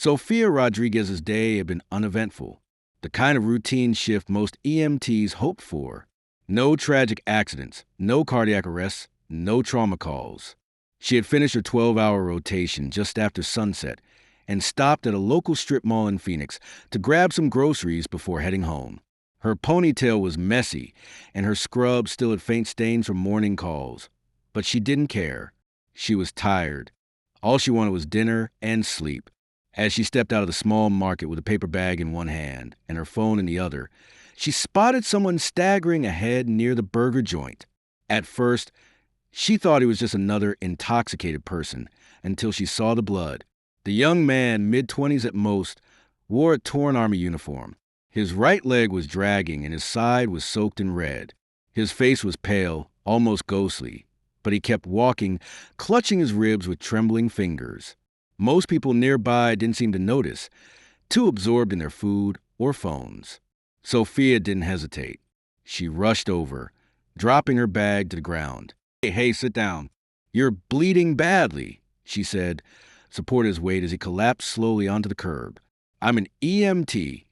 Sophia Rodriguez's day had been uneventful, the kind of routine shift most EMTs hoped for. No tragic accidents, no cardiac arrests, no trauma calls. She had finished her 12-hour rotation just after sunset and stopped at a local strip mall in Phoenix to grab some groceries before heading home. Her ponytail was messy, and her scrub still had faint stains from morning calls. But she didn't care. She was tired. All she wanted was dinner and sleep. As she stepped out of the small market with a paper bag in one hand and her phone in the other, she spotted someone staggering ahead near the burger joint. At first, she thought he was just another intoxicated person until she saw the blood. The young man, mid-20s at most, wore a torn Army uniform. His right leg was dragging and his side was soaked in red. His face was pale, almost ghostly, but he kept walking, clutching his ribs with trembling fingers. Most people nearby didn't seem to notice, too absorbed in their food or phones. Sophia didn't hesitate. She rushed over, dropping her bag to the ground. Hey, sit down. You're bleeding badly, she said, supporting his weight as he collapsed slowly onto the curb. I'm an EMT.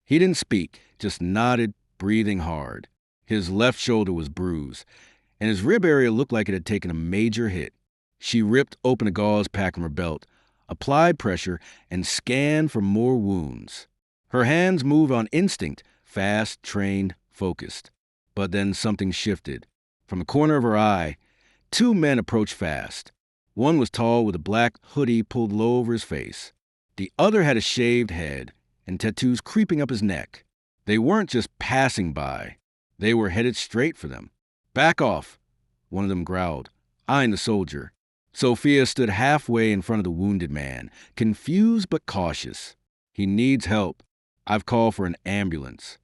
He didn't speak, just nodded, breathing hard. His left shoulder was bruised, and his rib area looked like it had taken a major hit. She ripped open a gauze pack from her belt, applied pressure, and scanned for more wounds. Her hands moved on instinct, fast, trained, focused. But then something shifted. From the corner of her eye, two men approached fast. One was tall with a black hoodie pulled low over his face. The other had a shaved head and tattoos creeping up his neck. They weren't just passing by. They were headed straight for them. Back off, one of them growled, eyeing the soldier. Sophia stood halfway in front of the wounded man, confused but cautious. He needs help. I've called for an ambulance.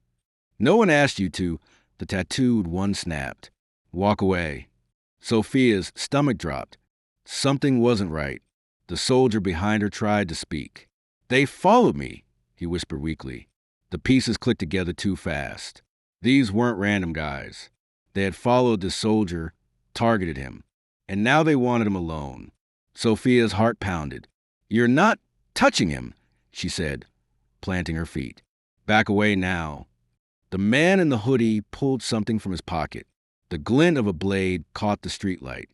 No one asked you to, the tattooed one snapped. Walk away. Sophia's stomach dropped. Something wasn't right. The soldier behind her tried to speak. They followed me, he whispered weakly. The pieces clicked together too fast. These weren't random guys. They had followed the soldier, targeted him, and now they wanted him alone. Sophia's heart pounded. You're not touching him, she said, planting her feet. Back away now. The man in the hoodie pulled something from his pocket. The glint of a blade caught the streetlight,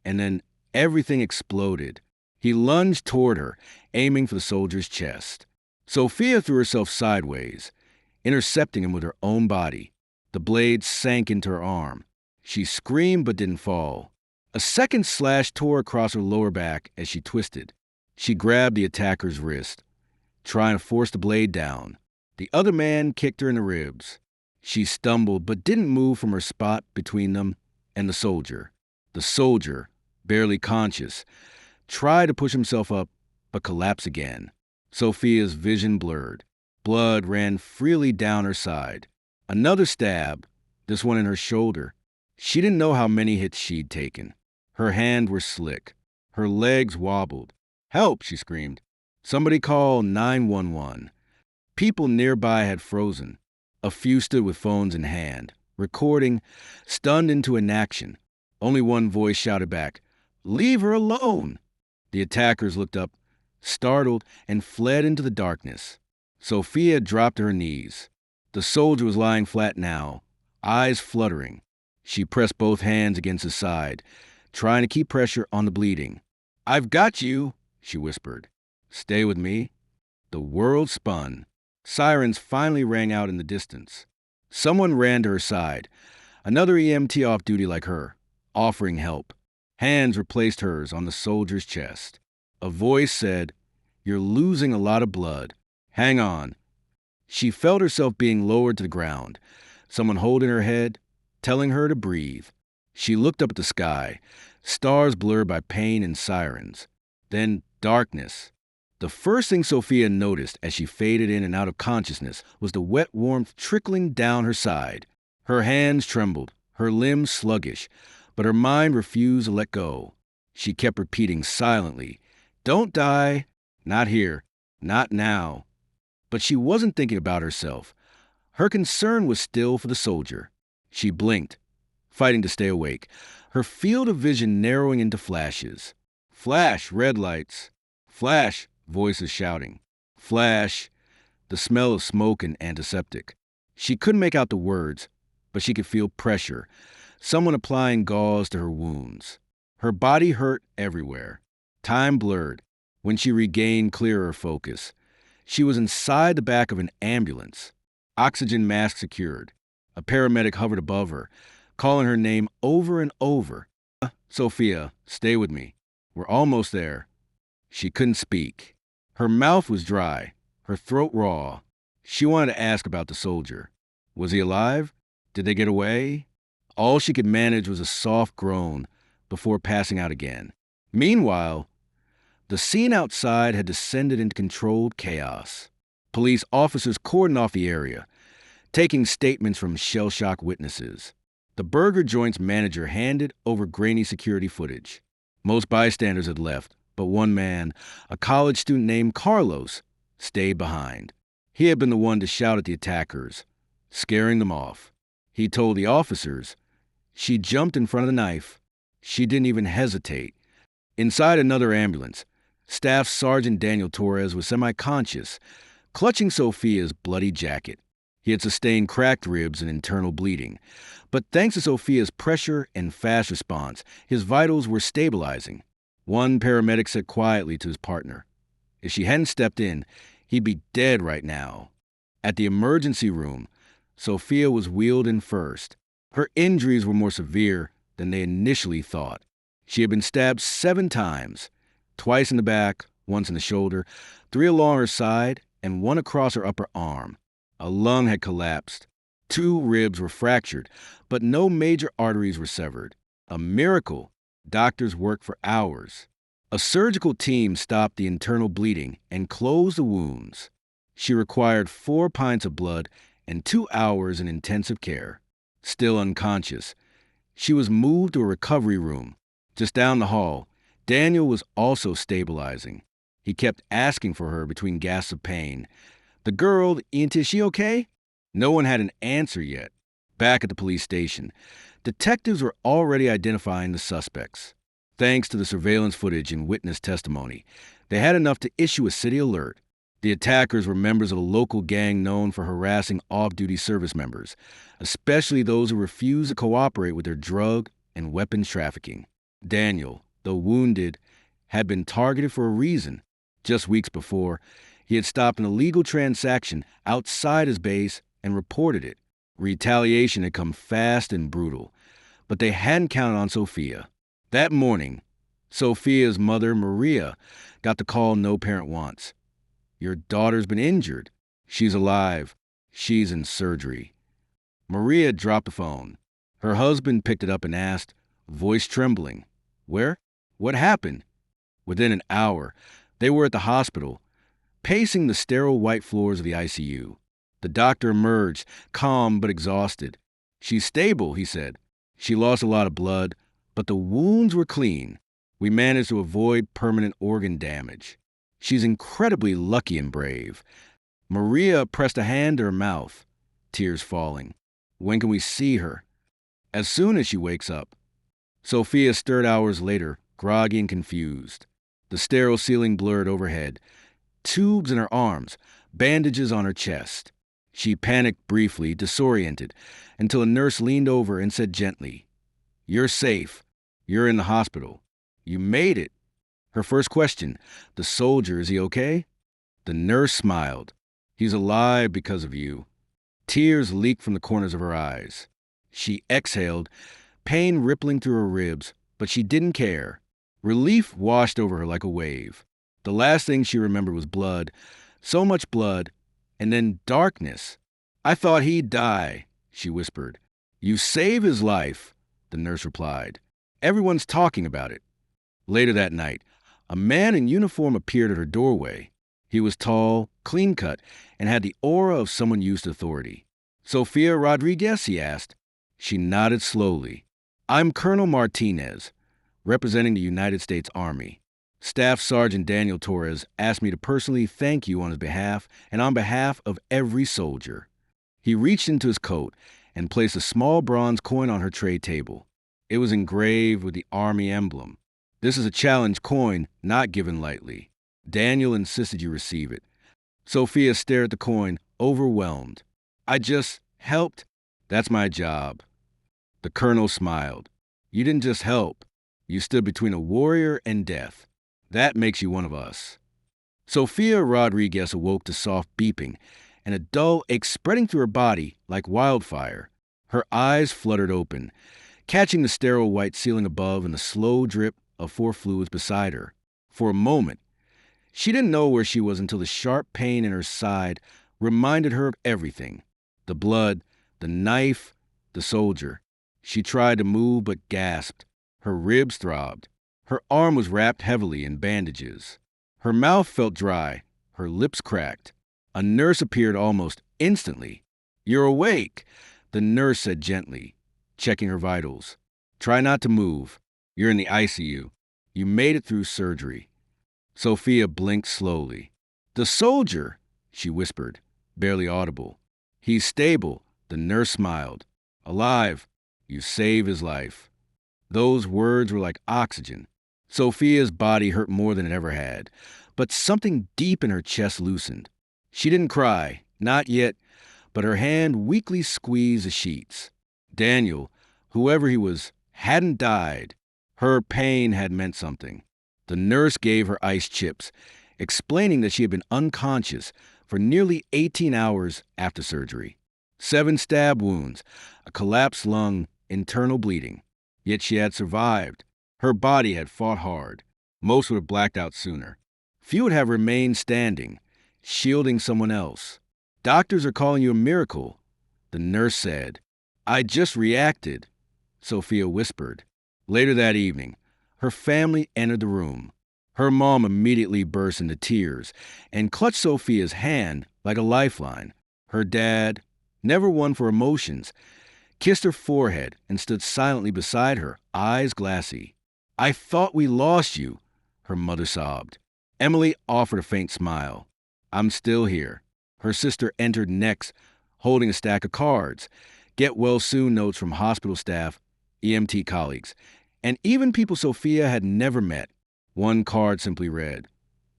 and then everything exploded. He lunged toward her, aiming for the soldier's chest. Sophia threw herself sideways, intercepting him with her own body. The blade sank into her arm. She screamed but didn't fall. A second slash tore across her lower back as she twisted. She grabbed the attacker's wrist, trying to force the blade down. The other man kicked her in the ribs. She stumbled but didn't move from her spot between them and the soldier. The soldier, barely conscious, tried to push himself up but collapsed again. Sophia's vision blurred. Blood ran freely down her side. Another stab, this one in her shoulder. She didn't know how many hits she'd taken. Her hands were slick. Her legs wobbled. Help, she screamed. Somebody call 911. People nearby had frozen. A few stood with phones in hand, recording, stunned into inaction. Only one voice shouted back, "Leave her alone!" The attackers looked up, startled, and fled into the darkness. Sophia dropped to her knees. The soldier was lying flat now, eyes fluttering. She pressed both hands against his side, trying to keep pressure on the bleeding. "I've got you," she whispered. "Stay with me." The world spun. Sirens finally rang out in the distance. Someone ran to her side, another EMT off duty like her, offering help. Hands replaced hers on the soldier's chest. A voice said, "You're losing a lot of blood. Hang on." She felt herself being lowered to the ground, someone holding her head, telling her to breathe. She looked up at the sky, stars blurred by pain and sirens. Then darkness. The first thing Sophia noticed as she faded in and out of consciousness was the wet warmth trickling down her side. Her hands trembled, her limbs sluggish, but her mind refused to let go. She kept repeating silently, "Don't die. Not here. Not now." But she wasn't thinking about herself. Her concern was still for the soldier. She blinked, fighting to stay awake, her field of vision narrowing into flashes. Flash, red lights. Flash, voices shouting. Flash, the smell of smoke and antiseptic. She couldn't make out the words, but she could feel pressure, someone applying gauze to her wounds. Her body hurt everywhere. Time blurred. When she regained clearer focus, she was inside the back of an ambulance, oxygen mask secured. A paramedic hovered above her, calling her name over and over. Sophia, stay with me. We're almost there. She couldn't speak. Her mouth was dry, her throat raw. She wanted to ask about the soldier. Was he alive? Did they get away? All she could manage was a soft groan before passing out again. Meanwhile, the scene outside had descended into controlled chaos. Police officers cordoned off the area, taking statements from shell-shocked witnesses. The burger joint's manager handed over grainy security footage. Most bystanders had left, but one man, a college student named Carlos, stayed behind. He had been the one to shout at the attackers, scaring them off. He told the officers, "She jumped in front of the knife. She didn't even hesitate." Inside another ambulance, Staff Sergeant Daniel Torres was semi-conscious, clutching Sophia's bloody jacket. He had sustained cracked ribs and internal bleeding, but thanks to Sophia's pressure and fast response, his vitals were stabilizing. One paramedic said quietly to his partner, "If she hadn't stepped in, he'd be dead right now." At the emergency room, Sophia was wheeled in first. Her injuries were more severe than they initially thought. She had been stabbed 7 times, twice in the back, once in the shoulder, 3 along her side, and 1 across her upper arm. A lung had collapsed. 2 ribs were fractured, but no major arteries were severed. A miracle. Doctors worked for hours. A surgical team stopped the internal bleeding and closed the wounds. She required 4 pints of blood and 2 hours in intensive care. Still unconscious, she was moved to a recovery room. Just down the hall, Daniel was also stabilizing. He kept asking for her between gasps of pain. "The girl, EMT, is she okay?" No one had an answer yet. Back at the police station, detectives were already identifying the suspects. Thanks to the surveillance footage and witness testimony, they had enough to issue a city alert. The attackers were members of a local gang known for harassing off-duty service members, especially those who refused to cooperate with their drug and weapons trafficking. Daniel, though wounded, had been targeted for a reason. Just weeks before, he had stopped an illegal transaction outside his base and reported it. Retaliation had come fast and brutal, but they hadn't counted on Sophia. That morning, Sophia's mother, Maria, got the call no parent wants. "Your daughter's been injured. She's alive. She's in surgery." Maria dropped the phone. Her husband picked it up and asked, voice trembling, "Where? What happened?" Within an hour, they were at the hospital, pacing the sterile white floors of the ICU. The doctor emerged, calm but exhausted. "She's stable," he said. "She lost a lot of blood, but the wounds were clean. We managed to avoid permanent organ damage. She's incredibly lucky and brave." Maria pressed a hand to her mouth, tears falling. "When can we see her?" "As soon as she wakes up." Sophia stirred hours later, groggy and confused. The sterile ceiling blurred overhead. Tubes in her arms, bandages on her chest. She panicked briefly, disoriented, until a nurse leaned over and said gently, "You're safe. You're in the hospital. You made it." Her first question, "The soldier, is he okay?" The nurse smiled. "He's alive because of you." Tears leaked from the corners of her eyes. She exhaled, pain rippling through her ribs, but she didn't care. Relief washed over her like a wave. The last thing she remembered was blood, so much blood, and then darkness. "I thought he'd die," she whispered. "You saved his life," the nurse replied. "Everyone's talking about it." Later that night, a man in uniform appeared at her doorway. He was tall, clean-cut, and had the aura of someone used to authority. "Sophia Rodriguez?" he asked. She nodded slowly. "I'm Colonel Martinez, representing the United States Army. Staff Sergeant Daniel Torres asked me to personally thank you on his behalf and on behalf of every soldier." He reached into his coat and placed a small bronze coin on her tray table. It was engraved with the Army emblem. "This is a challenge coin not given lightly. Daniel insisted you receive it. Sophia stared at the coin, overwhelmed. I just helped. That's my job. The colonel smiled. You didn't just help. You stood between a warrior and death. That makes you one of us. Sophia Rodriguez awoke to soft beeping and a dull ache spreading through her body like wildfire. Her eyes fluttered open, catching the sterile white ceiling above and the slow drip of four fluids beside her. For a moment, she didn't know where she was until the sharp pain in her side reminded her of everything. The blood, the knife, the soldier. She tried to move but gasped. Her ribs throbbed. Her arm was wrapped heavily in bandages. Her mouth felt dry. Her lips cracked. A nurse appeared almost instantly. You're awake, the nurse said gently, checking her vitals. Try not to move. You're in the ICU. You made it through surgery. Sophia blinked slowly. The soldier, she whispered, barely audible. He's stable, the nurse smiled. Alive. You saved his life. Those words were like oxygen. Sophia's body hurt more than it ever had, but something deep in her chest loosened. She didn't cry, not yet, but her hand weakly squeezed the sheets. Daniel, whoever he was, hadn't died. Her pain had meant something. The nurse gave her ice chips, explaining that she had been unconscious for nearly 18 hours after surgery. 7 stab wounds, a collapsed lung, internal bleeding. Yet she had survived. Her body had fought hard. Most would have blacked out sooner. Few would have remained standing, shielding someone else. Doctors are calling you a miracle, the nurse said. I just reacted, Sophia whispered. Later that evening, her family entered the room. Her mom immediately burst into tears and clutched Sophia's hand like a lifeline. Her dad, never one for emotions, kissed her forehead and stood silently beside her, eyes glassy. I thought we lost you, her mother sobbed. Emily offered a faint smile. I'm still here. Her sister entered next, holding a stack of cards, get well soon notes from hospital staff, EMT colleagues, and even people Sophia had never met. One card simply read,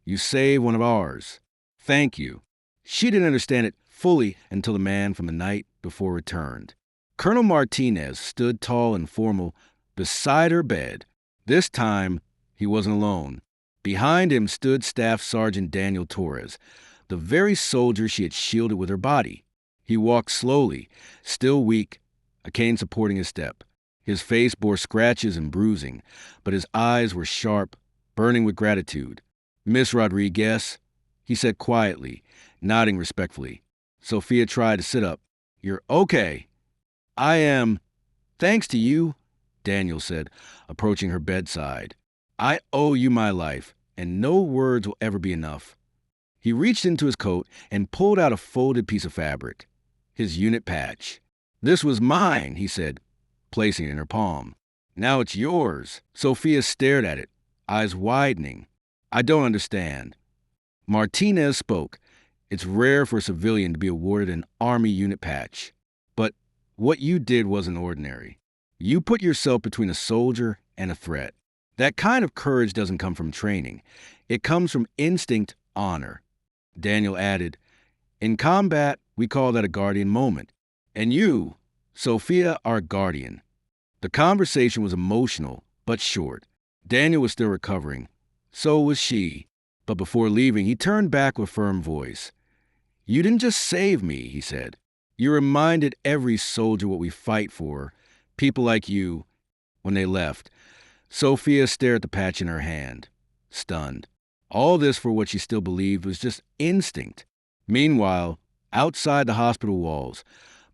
You saved one of ours. Thank you. She didn't understand it fully until the man from the night before returned. Colonel Martinez stood tall and formal beside her bed. This time, he wasn't alone. Behind him stood Staff Sergeant Daniel Torres, the very soldier she had shielded with her body. He walked slowly, still weak, a cane supporting his step. His face bore scratches and bruising, but his eyes were sharp, burning with gratitude. Miss Rodriguez, he said quietly, nodding respectfully. Sophia tried to sit up. You're okay. I am. Thanks to you, Daniel said, approaching her bedside. I owe you my life, and no words will ever be enough. He reached into his coat and pulled out a folded piece of fabric. His unit patch. This was mine, he said, placing it in her palm. Now it's yours. Sophia stared at it, eyes widening. I don't understand. Martinez spoke. It's rare for a civilian to be awarded an Army unit patch. But what you did wasn't ordinary. You put yourself between a soldier and a threat. That kind of courage doesn't come from training. It comes from instinct, honor. Daniel added, in combat, we call that a guardian moment. And you, Sophia, are a guardian. The conversation was emotional, but short. Daniel was still recovering. So was she. But before leaving, he turned back with firm voice. You didn't just save me, he said. You reminded every soldier what we fight for, people like you, when they left. Sophia stared at the patch in her hand, stunned. All this for what she still believed was just instinct. Meanwhile, outside the hospital walls,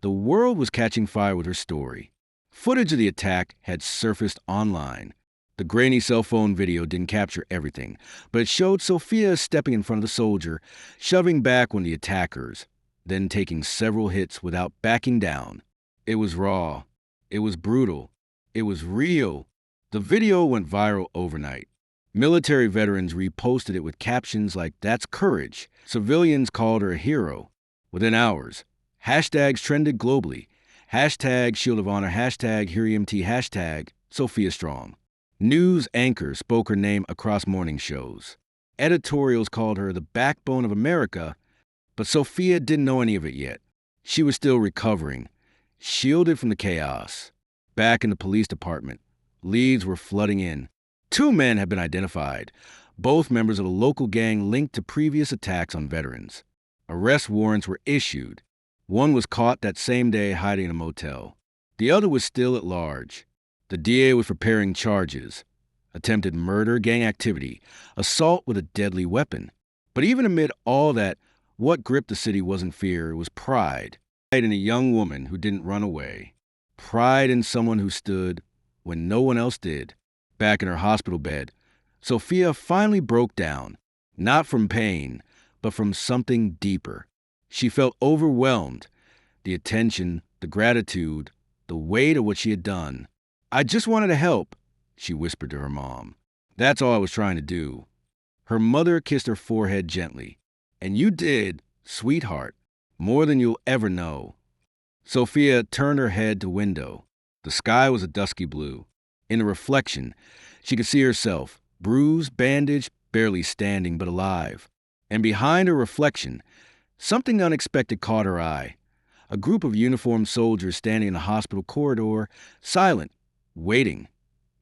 the world was catching fire with her story. Footage of the attack had surfaced online. The grainy cell phone video didn't capture everything, but it showed Sophia stepping in front of the soldier, shoving back one of the attackers, then taking several hits without backing down. It was raw. It was brutal. It was real. The video went viral overnight. Military veterans reposted it with captions like, that's courage. Civilians called her a hero. Within hours, hashtags trended globally. Hashtag Shield of Honor, hashtag HeroEMT, hashtag Sophia Strong. News anchors spoke her name across morning shows. Editorials called her the backbone of America, But Sophia didn't know any of it yet. She was still recovering, shielded from the chaos. Back in the police department, leads were flooding in. Two men had been identified, both members of a local gang linked to previous attacks on veterans. Arrest warrants were issued. One was caught that same day hiding in a motel. The other was still at large. The DA was preparing charges: attempted murder, gang activity, assault with a deadly weapon. But even amid all that, what gripped the city wasn't fear, it was pride. Pride in a young woman who didn't run away. Pride in someone who stood when no one else did. Back in her hospital bed, Sophia finally broke down, not from pain, but from something deeper. She felt overwhelmed. The attention, the gratitude, the weight of what she had done. "I just wanted to help," she whispered to her mom. "That's all I was trying to do." Her mother kissed her forehead gently. "And you did, sweetheart, more than you'll ever know." Sophia turned her head to window. The sky was a dusky blue. In the reflection, she could see herself, bruised, bandaged, barely standing but alive. And behind her reflection, something unexpected caught her eye. A group of uniformed soldiers standing in the hospital corridor, silent, waiting.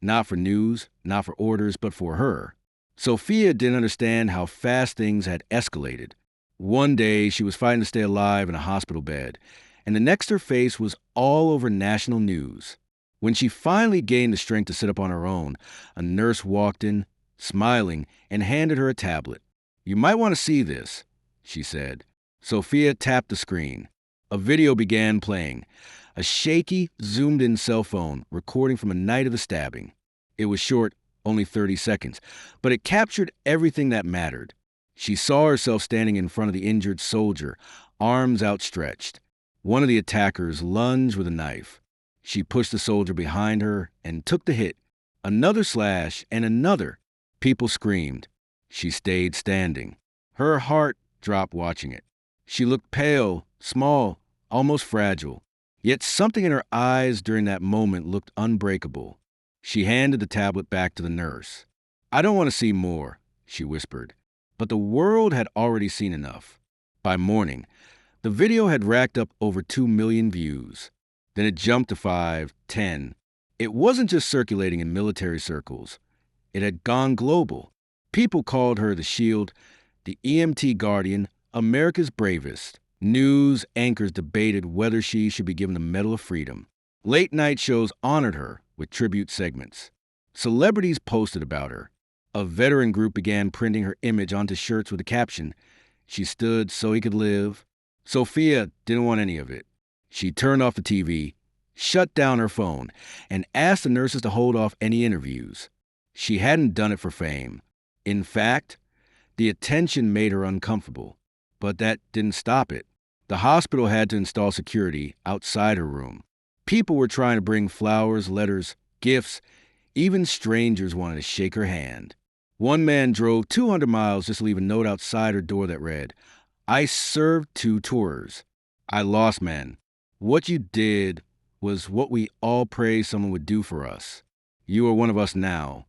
Not for news, not for orders, but for her. Sophia didn't understand how fast things had escalated. One day, she was fighting to stay alive in a hospital bed, and the next her face was all over national news. When she finally gained the strength to sit up on her own, a nurse walked in, smiling, and handed her a tablet. "You might want to see this," she said. Sophia tapped the screen. A video began playing, a shaky, zoomed-in cell phone recording from a night of the stabbing. It was short, only 30 seconds, but it captured everything that mattered. She saw herself standing in front of the injured soldier, arms outstretched. One of the attackers lunged with a knife. She pushed the soldier behind her and took the hit. Another slash and another. People screamed. She stayed standing. Her heart dropped watching it. She looked pale, small, almost fragile. Yet something in her eyes during that moment looked unbreakable. She handed the tablet back to the nurse. "I don't want to see more," she whispered. But the world had already seen enough. By morning, the video had racked up over 2 million views. Then it jumped to 5, 10. It wasn't just circulating in military circles. It had gone global. People called her the Shield, the EMT Guardian, America's bravest. News anchors debated whether she should be given the Medal of Freedom. Late-night shows honored her with tribute segments. Celebrities posted about her. A veteran group began printing her image onto shirts with the caption, "She stood so he could live." Sophia didn't want any of it. She turned off the TV, shut down her phone, and asked the nurses to hold off any interviews. She hadn't done it for fame. In fact, the attention made her uncomfortable. But that didn't stop it. The hospital had to install security outside her room. People were trying to bring flowers, letters, gifts. Even strangers wanted to shake her hand. One man drove 200 miles just to leave a note outside her door that read, "I served 2 tours. I lost men. What you did was what we all prayed someone would do for us. You are one of us now."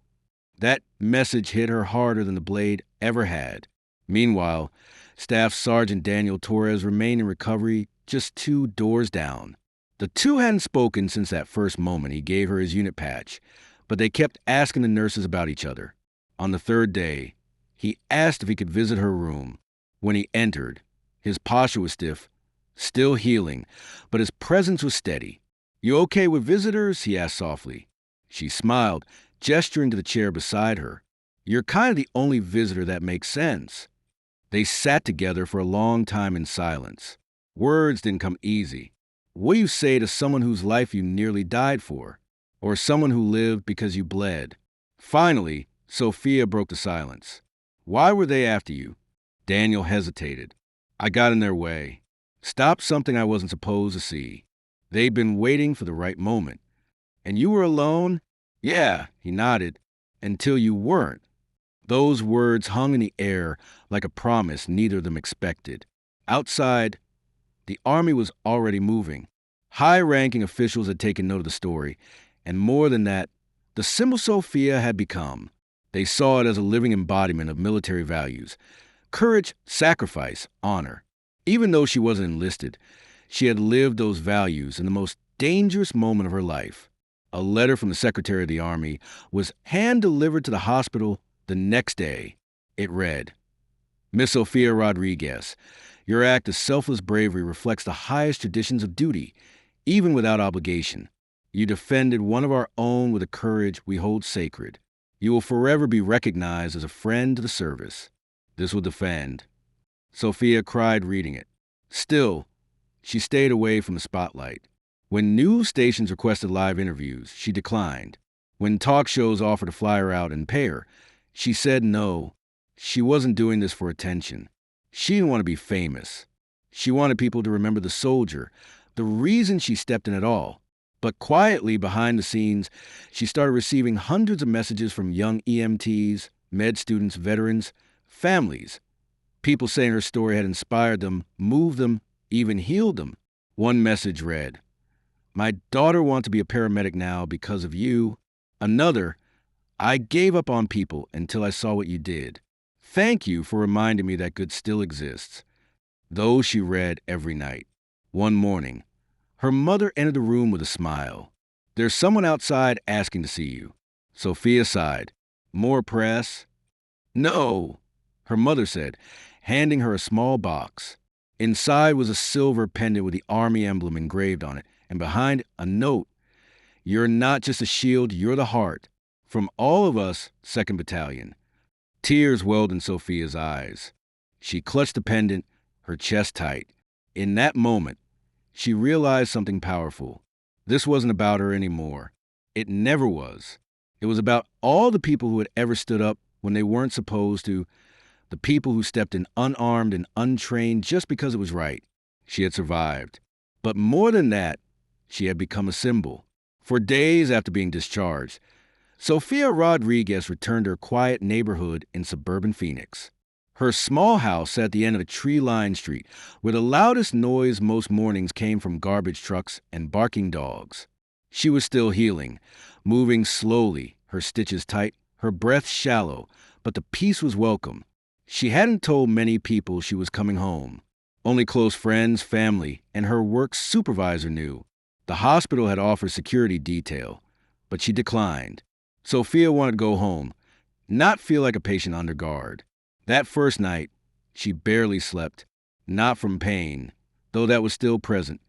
That message hit her harder than the blade ever had. Meanwhile, Staff Sergeant Daniel Torres remained in recovery just 2 doors down. The two hadn't spoken since that first moment he gave her his unit patch, but they kept asking the nurses about each other. On the 3rd day, he asked if he could visit her room. When he entered, his posture was stiff, still healing, but his presence was steady. "You okay with visitors?" he asked softly. She smiled, gesturing to the chair beside her. "You're kind of the only visitor that makes sense." They sat together for a long time in silence. Words didn't come easy. What do you say to someone whose life you nearly died for? Or someone who lived because you bled? Finally, Sophia broke the silence. "Why were they after you?" Daniel hesitated. "I got in their way. Stopped something I wasn't supposed to see. They'd been waiting for the right moment." "And you were alone?" "Yeah," he nodded, "until you weren't." Those words hung in the air like a promise neither of them expected. Outside, the army was already moving. High-ranking officials had taken note of the story, and more than that, the symbol Sophia had become. They saw it as a living embodiment of military values: courage, sacrifice, honor. Even though she wasn't enlisted, she had lived those values in the most dangerous moment of her life. A letter from the Secretary of the Army was hand-delivered to the hospital the next day. It read, Miss Sophia Rodriguez, your act of selfless bravery reflects the highest traditions of duty, even without obligation. You defended one of our own with a courage we hold sacred. You will forever be recognized as a friend to the service. This will defend. Sophia cried reading it. Still, she stayed away from the spotlight. When news stations requested live interviews, she declined. When talk shows offered to fly her out and pay her, she said no. She wasn't doing this for attention. She didn't want to be famous. She wanted people to remember the soldier, the reason she stepped in at all. But quietly behind the scenes, she started receiving hundreds of messages from young EMTs, med students, veterans, families. People saying her story had inspired them, moved them, even healed them. One message read, My daughter wants to be a paramedic now because of you. Another, I gave up on people until I saw what you did. Thank you for reminding me that good still exists. Those she read every night. One morning, her mother entered the room with a smile. There's someone outside asking to see you. Sophia sighed. More press? No, her mother said, handing her a small box. Inside was a silver pendant with the Army emblem engraved on it, and behind a note. You're not just a shield, you're the heart. From all of us, 2nd Battalion. Tears welled in Sophia's eyes. She clutched the pendant, her chest tight. In that moment, she realized something powerful. This wasn't about her anymore. It never was. It was about all the people who had ever stood up when they weren't supposed to, the people who stepped in unarmed and untrained just because it was right. She had survived. But more than that, she had become a symbol. For days after being discharged, Sophia Rodriguez returned to her quiet neighborhood in suburban Phoenix. Her small house sat at the end of a tree-lined street, where the loudest noise most mornings came from garbage trucks and barking dogs. She was still healing, moving slowly, her stitches tight, her breath shallow, but the peace was welcome. She hadn't told many people she was coming home. Only close friends, family, and her work supervisor knew. The hospital had offered security detail, but she declined. Sophia wanted to go home, not feel like a patient under guard. That first night, she barely slept, not from pain, though that was still present,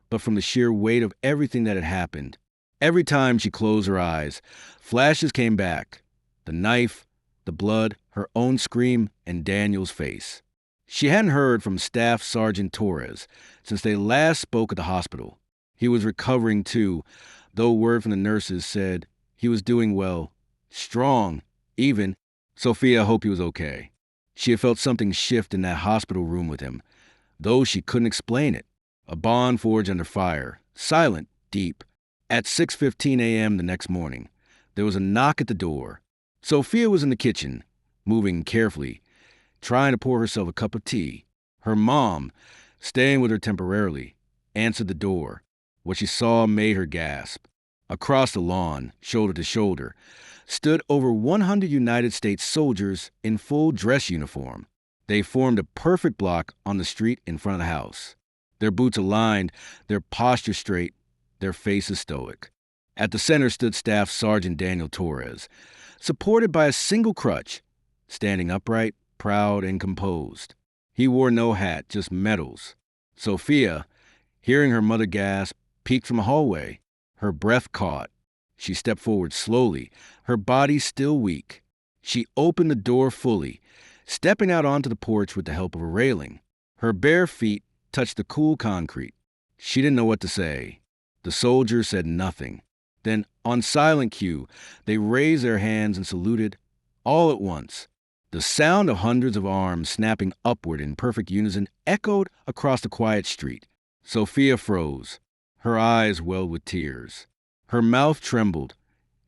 but from the sheer weight of everything that had happened. Every time she closed her eyes, flashes came back. The knife, the blood, her own scream, and Daniel's face. She hadn't heard from Staff Sergeant Torres since they last spoke at the hospital. He was recovering too, though word from the nurses said he was doing well, strong, even. Sophia hoped he was okay. She had felt something shift in that hospital room with him, though she couldn't explain it. A bond forged under fire, silent, deep. At 6:15 a.m. the next morning, there was a knock at the door. Sophia was in the kitchen, moving carefully, trying to pour herself a cup of tea. Her mom, staying with her temporarily, answered the door. What she saw made her gasp. Across the lawn, shoulder to shoulder, stood over 100 United States soldiers in full dress uniform. They formed a perfect block on the street in front of the house. Their boots aligned, their posture straight, their faces stoic. At the center stood Staff Sergeant Daniel Torres, supported by a single crutch, standing upright, proud, and composed. He wore no hat, just medals. Sophia, hearing her mother gasp, peeked from a hallway. Her breath caught. She stepped forward slowly, her body still weak. She opened the door fully, stepping out onto the porch with the help of a railing. Her bare feet touched the cool concrete. She didn't know what to say. The soldiers said nothing. Then, on silent cue, they raised their hands and saluted, all at once. The sound of hundreds of arms snapping upward in perfect unison echoed across the quiet street. Sophia froze. Her eyes welled with tears. Her mouth trembled,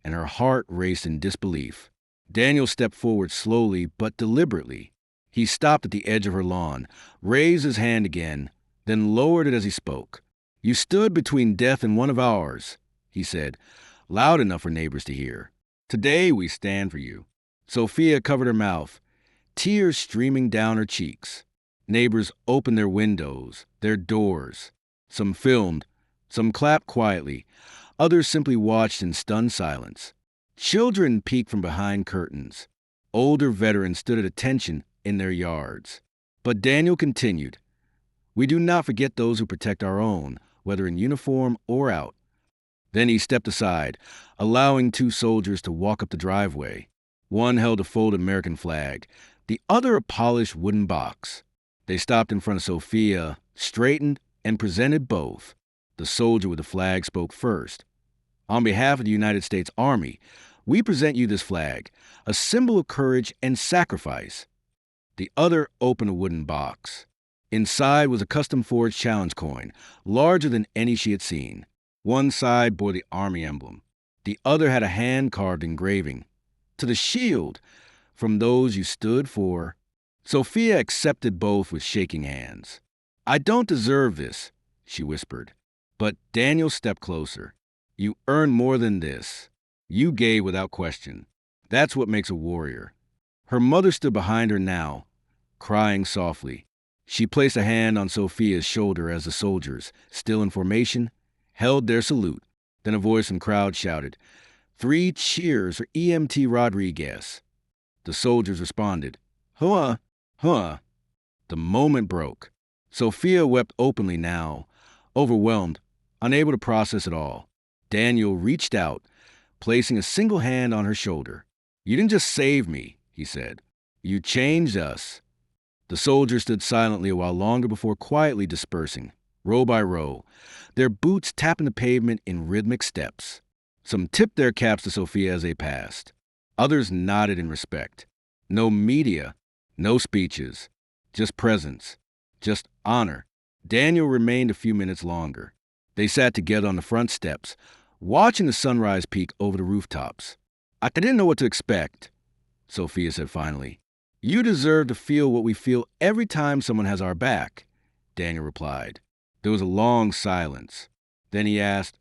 and her heart raced in disbelief. Daniel stepped forward slowly but deliberately. He stopped at the edge of her lawn, raised his hand again, then lowered it as he spoke. "You stood between death and one of ours," he said, loud enough for neighbors to hear. "Today we stand for you." Sophia covered her mouth, tears streaming down her cheeks. Neighbors opened their windows, their doors. Some filmed, some clapped quietly, others simply watched in stunned silence. Children peeked from behind curtains. Older veterans stood at attention in their yards. But Daniel continued, "We do not forget those who protect our own, whether in uniform or out." Then he stepped aside, allowing two soldiers to walk up the driveway. One held a folded American flag, the other a polished wooden box. They stopped in front of Sophia, straightened, and presented both. The soldier with the flag spoke first. "On behalf of the United States Army, we present you this flag, a symbol of courage and sacrifice." The other opened a wooden box. Inside was a custom-forged challenge coin, larger than any she had seen. One side bore the Army emblem. The other had a hand-carved engraving. "To the shield, from those you stood for." Sophia accepted both with shaking hands. "I don't deserve this," she whispered. But Daniel stepped closer. "You earned more than this. You gave without question. That's what makes a warrior." Her mother stood behind her now, crying softly. She placed a hand on Sophia's shoulder as the soldiers, still in formation, held their salute. Then a voice in the crowd shouted, "3 cheers for EMT Rodriguez." The soldiers responded, "Huh, huh." The moment broke. Sophia wept openly now, overwhelmed, unable to process it all. Daniel reached out, placing a single hand on her shoulder. "You didn't just save me," he said. "You changed us." The soldiers stood silently a while longer before quietly dispersing, row by row, their boots tapping the pavement in rhythmic steps. Some tipped their caps to Sophia as they passed. Others nodded in respect. No media, no speeches, just presence, just honor. Daniel remained a few minutes longer. They sat together on the front steps, watching the sunrise peek over the rooftops. "I didn't know what to expect," Sophia said finally. "You deserve to feel what we feel every time someone has our back," Daniel replied. There was a long silence. Then he asked,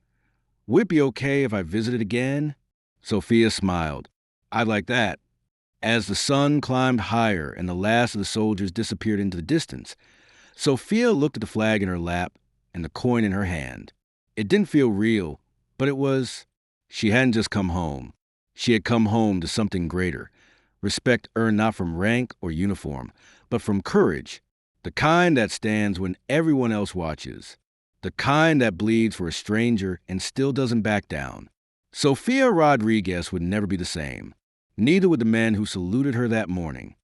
"Would it be okay if I visited again?" Sophia smiled. "I'd like that." As the sun climbed higher and the last of the soldiers disappeared into the distance, Sophia looked at the flag in her lap and the coin in her hand. It didn't feel real, but it was. She hadn't just come home. She had come home to something greater. Respect earned not from rank or uniform, but from courage. The kind that stands when everyone else watches. The kind that bleeds for a stranger and still doesn't back down. Sophia Rodriguez would never be the same. Neither would the men who saluted her that morning.